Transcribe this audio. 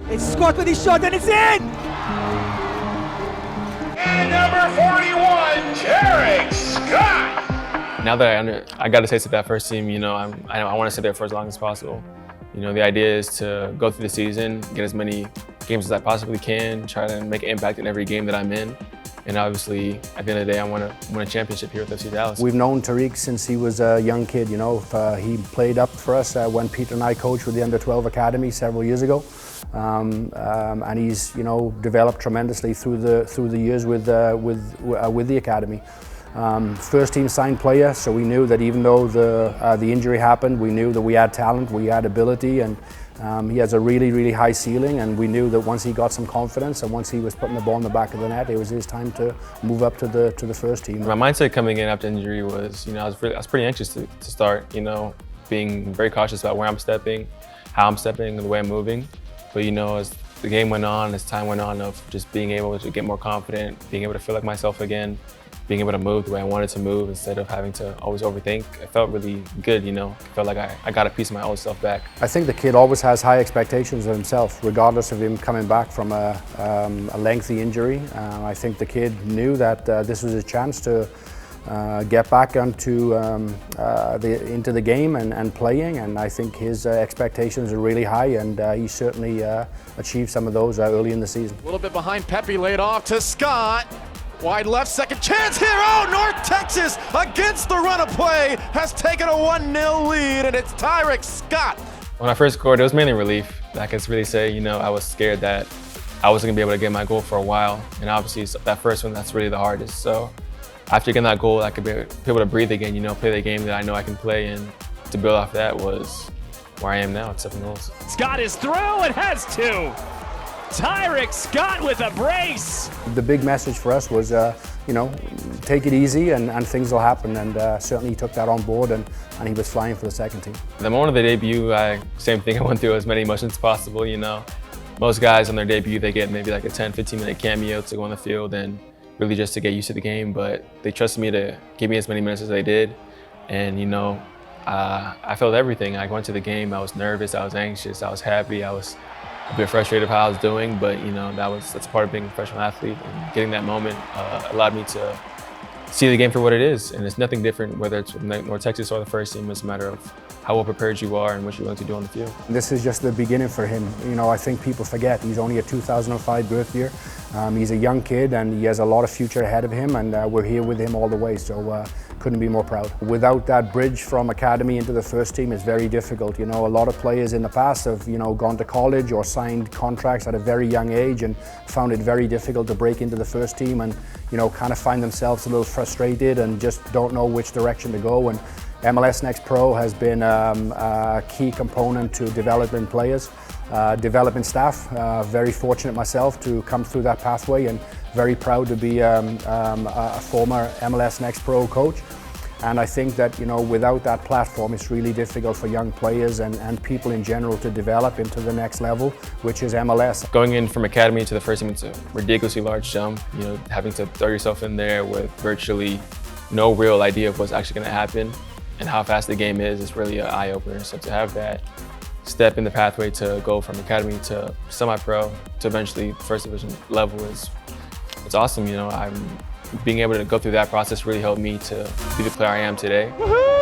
It's Scott with his shot and it's in! And number 41, Tarik Scott. Now that I got a taste of that first team, I want to stay there for as long as possible. The idea is to go through the season, get as many games as I possibly can, try to make an impact in every game that I'm in. And obviously, at the end of the day, I want to win a championship here with FC Dallas. We've known Tarik since he was a young kid. He played up for us when Peter and I coached with the Under-12 Academy several years ago. And he's developed tremendously through the years with the academy. First team signed player, so we knew that even though the injury happened, we knew that we had talent, we had ability, and he has a really, really high ceiling. And we knew that once he got some confidence and once he was putting the ball in the back of the net, it was his time to move up to the first team. My mindset coming in after injury was, I was pretty anxious to start. Being very cautious about where I'm stepping, how I'm stepping, and the way I'm moving. But as the game went on, as time went on, of just being able to get more confident, being able to feel like myself again, being able to move the way I wanted to move instead of having to always overthink, it felt really good, It felt like I got a piece of my old self back. I think the kid always has high expectations of himself, regardless of him coming back from a lengthy injury. I think the kid knew that this was his chance to get back into the game and playing, and I think his expectations are really high, and he certainly achieved some of those early in the season. A little bit behind Pepe, laid off to Scott. Wide left, second chance here. Oh, North Texas against the run of play has taken a 1-0 lead, and it's Tarik Scott. When I first scored, it was mainly relief. I can really say, I was scared that I wasn't gonna be able to get my goal for a while, and obviously that first one, that's really the hardest. So after getting that goal, I could be able to breathe again, play the game that I know I can play, and to build off that was where I am now at 7 goals. Scott is through and has two. Tarik Scott with a brace. The big message for us was, take it easy and things will happen, and certainly he took that on board, and he was flying for the second team. The moment of the debut, same thing, I went through as many emotions as possible, Most guys on their debut, they get maybe like a 10-15 minute cameo to go on the field and really just to get used to the game, but they trusted me to give me as many minutes as they did. And I felt everything. I went to the game, I was nervous, I was anxious, I was happy, I was a bit frustrated with how I was doing, but that's part of being a professional athlete, and getting that moment allowed me to see the game for what it is. And it's nothing different whether it's with North Texas or the first team. It's a matter of how well prepared you are and what you're willing to do on the field. This is just the beginning for him. I think people forget he's only a 2005 birth year. He's a young kid and he has a lot of future ahead of him, and we're here with him all the way, so couldn't be more proud. Without that bridge from academy into the first team, it's very difficult. A lot of players in the past have gone to college or signed contracts at a very young age and found it very difficult to break into the first team, and kind of find themselves a little frustrated and just don't know which direction to go. And MLS Next Pro has been a key component to developing players, developing staff. Very fortunate myself to come through that pathway, and very proud to be a former MLS Next Pro coach. And I think that without that platform, it's really difficult for young players and people in general to develop into the next level, which is MLS. Going in from academy to the first team, it's a ridiculously large jump. Having to throw yourself in there with virtually no real idea of what's actually going to happen and how fast the game is really an eye-opener. So to have that step in the pathway to go from academy to semi-pro to eventually first division level it's awesome. Being able to go through that process really helped me to be the player I am today. Woohoo!